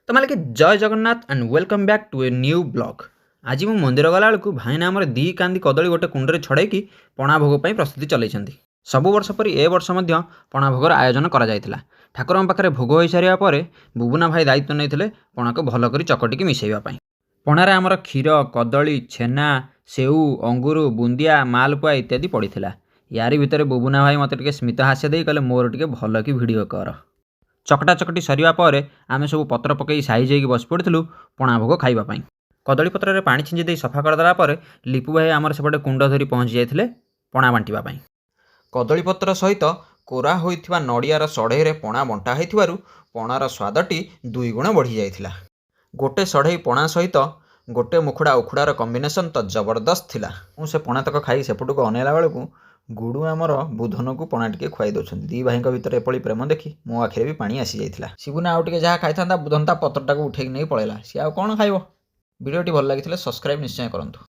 तो मालिक जय Jagannath and welcome back to a new blog. आज मु मंदिर गला बेलू भाईना आमर दी कांदी कदली गोटे कुंडे छड़ेकी पणा भोग पर प्रस्तुति चलती। सबु वर्ष परी ए वर्ष पणा भोगर आयोजन करा ठाकुर पाखे भोग हो सारा बुबुना भाई दायित्व नहीं पणा को भल कर चकटिकी मिसेवाई। पणार आमर क्षीर कदली छेना सेऊ अंगूर बुंदिया मालपुआ इत्यादि पड़ता। यारी भितर बुबुना भाई मत स्मित हास्य दे कहले मोर टे भल कि भिड कर। चकटा चकटी सरिया पर आमे सब पत्र पकई साइज होगी बस पड़ू पणा भोग खाइबापी। कदली पत्र में पानी छिंची दे सफा करदेला पर लिपु भाई आमर सेपटे कुंड धरी पहुँची जाते पणा बांटापी। कदली पत्र सहित कोरा होइथिबा नड़ियार सढ़ई पणा बंटा होइथिबारु पणार स्वादटी दुई गुण बढ़ी जाइथिला। गोटे सढ़ई पणा सहित गोटे मुखुड़ा उखुड़ार कम्बिनेसन तो जबरदस्त थिला। मु से पणा तक खाई सेपटू अनेला बेलू गुडू आमर बुधन को पणा टे खुआई दौरान दी भाई भितर एपली प्रेम देखी मो आखिरे भी पानी आसी जाइथिला। शिबुना आउ टिके जहाँ खाई था बुधन ता पत्रटा को उठेक नहीं पड़ेगा सी आ कौन खाइब। वीडियोटी भल लगी सब्सक्राइब निश्चय करंतु।